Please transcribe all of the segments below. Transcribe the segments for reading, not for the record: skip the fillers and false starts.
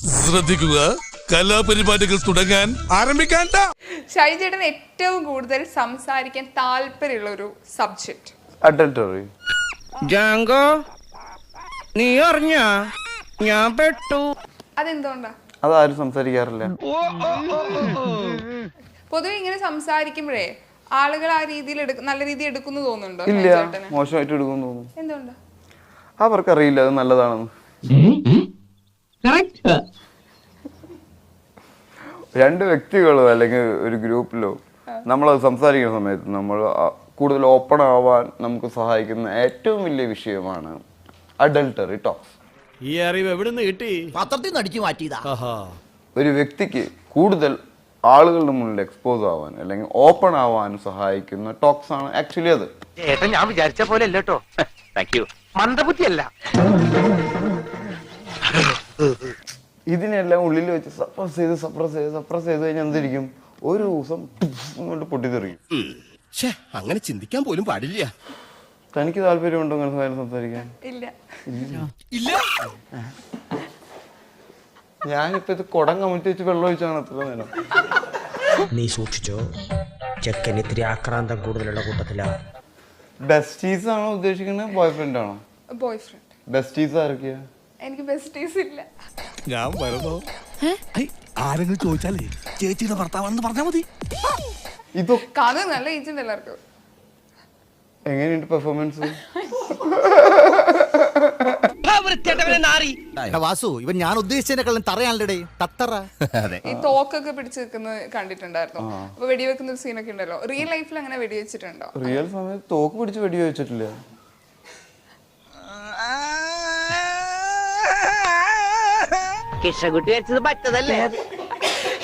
ശ്രദ്ധിക്കുക, കലാപരിപാടികൾ തുടങ്ങാൻ ആരംഭിക്കാൻ. ഷൈജേട്ടൻ ഏറ്റവും കൂടുതൽ സംസാരിക്കാൻ താല്പര്യമുള്ള ഒരു സബ്ജക്ട്? അഡൽട്ടറി. ജാങ്കോ, നീ അറിഞ്ഞ ഞാൻ പെട്ടു. അതെന്തുകൊണ്ടാ? അതാരും സംസാരിക്കാറില്ല. പൊതുവെ ഇങ്ങനെ സംസാരിക്കുമ്പോഴേ ആളുകൾ ആ രീതിയിൽ നല്ല രീതിയിൽ എടുക്കുന്നു തോന്നുന്നുണ്ടോ? ഇല്ല, മോശമായിട്ട് എടുക്കുമെന്ന് തോന്നുന്നു. എന്തുകൊണ്ടാ? അവർക്കറിയില്ല അത് നല്ലതാണെന്ന്. രണ്ട് വ്യക്തികളോ അല്ലെങ്കിൽ ഒരു ഗ്രൂപ്പിലോ നമ്മളത് സംസാരിക്കുന്ന സമയത്ത് നമ്മൾ കൂടുതൽ ഓപ്പൺ ആവാൻ നമുക്ക് സഹായിക്കുന്ന ഏറ്റവും വലിയ വിഷയമാണ് അഡൽട്ടറി ടോക്സ്. ഈ അറിവ് എവിടുന്ന് കിട്ടി? പത്രത്തിൽ നിന്ന് അടിച്ചു മാറ്റിയതാ. ഒരു വ്യക്തിക്ക് കൂടുതൽ ആളുകളുടെ മുന്നിൽ എക്സ്പോസ് ആവാൻ അല്ലെങ്കിൽ ഓപ്പൺ ആവാൻ സഹായിക്കുന്ന ടോക്സ് ആണ് ആക്ച്വലി അത്. ഞാൻ വിചാരിച്ച പോലെ അല്ല കേട്ടോ. മന്ദബുദ്ധിയല്ല. ഇതിനെല്ലാം ഉള്ളിൽ വെച്ച് സപ്രസ് ചെയ്ത് കഴിഞ്ഞാൽ എന്തിരിക്കും? ഒരു ദിവസം കൊണ്ട് പൊട്ടിത്തെറിയും. അങ്ങനെ ചിന്തിക്കാൻ പോലും പാടില്ല. തനിക്ക് താല്പര്യമുണ്ടോ അങ്ങനെ സംസാരിക്കാൻ? ഇല്ല. ഞാനിപ്പോ ഇത് കുടം കമഴ്ത്തി വെച്ച് വെള്ളം ഒഴിച്ചാണ് അത്ര നേരം. നീ സൂക്ഷിച്ചോ, ചെക്കൻ ഇത്തിരി ആക്രാന്തം കൂടുതലുള്ള കൂട്ടത്തിലാ. ബെസ്റ്റീസ് ആണോ ഉദ്ദേശിക്കുന്നത്? ബോയ് ഫ്രണ്ട് ആണോ? Boy friend. ബെസ്റ്റീസ് ആരൊക്കെയാ? എനിക്ക് ബെസ്റ്റീസ് ഇല്ല. ഞാൻ വരുന്നോ? ആരെങ്കിലും ചോദിച്ചാലേ ചേച്ചിയുടെ ഭർത്താവാണെന്ന് പറഞ്ഞാൽ മതി. ഇതൊക്കെ കഥ നല്ല ഏജന്റ് എല്ലാവർക്കും. എങ്ങനെയുണ്ട് പെർഫോമൻസ്? വാസു, ഇവൻ ഞാൻ ഉദ്ദേശിച്ചതിനെക്കാളും തറയാണല്ലേ തത്തറ. ഈ തോക്കൊക്കെ പിടിച്ച് നിൽക്കുന്നത് കണ്ടിട്ടുണ്ടായിരുന്നു. അപ്പൊ വെടിവെക്കുന്ന ഒരു സീനൊക്കെ ഉണ്ടല്ലോ. റിയൽ ലൈഫിൽ അങ്ങനെ വെടിവെച്ചിട്ടുണ്ടോ? റിയൽ സമയത്ത് തോക്ക് പിടിച്ച് വെടി വെച്ചിട്ടില്ല. കിഷകുട്ടി വെച്ചത് പറ്റതല്ലേ?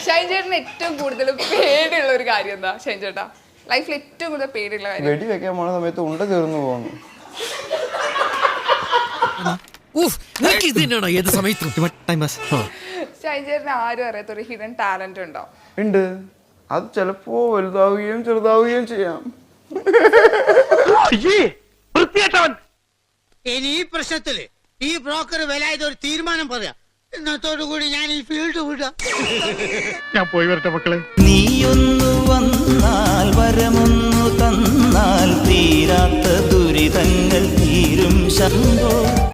ഷൈൻചേട്ടന് ഏറ്റവും കൂടുതൽ പേടിയുള്ള ഒരു കാര്യം എന്താ ഷൈൻചേട്ടാ? ലൈഫിൽ ഏറ്റവും കൂടുതൽ പേടിയുള്ള കാര്യം? വെടി വെക്കാൻ പോണ സമയത്ത് ഉണ്ട തീർന്നു പോകുന്നു. ഷൈൻചേട്ടന് ആരും അറിയാത്ത ഒരു ഹിഡൻ ടാലന്റ് ഉണ്ടോ? ഉണ്ട്. അത് ചിലപ്പോ വലുതാവുകയും ചെറുതാവുകയും ചെയ്യാം. ഇനി ഈ പ്രശ്നത്തില് ഈ ബ്രോക്കർ വിലായത് ഒരു തീരുമാനം പറയാം. ഇന്നത്തോടു കൂടി ഞാൻ ഈ ഫീൽഡ് വിടാം. ഞാൻ പോയി വരട്ടെ മക്കളെ. നീയൊന്നു വന്നാൽ വരമൊന്നു തന്നാൽ തീരാത്ത ദുരിതങ്ങൾ തീരും ശംഭോ.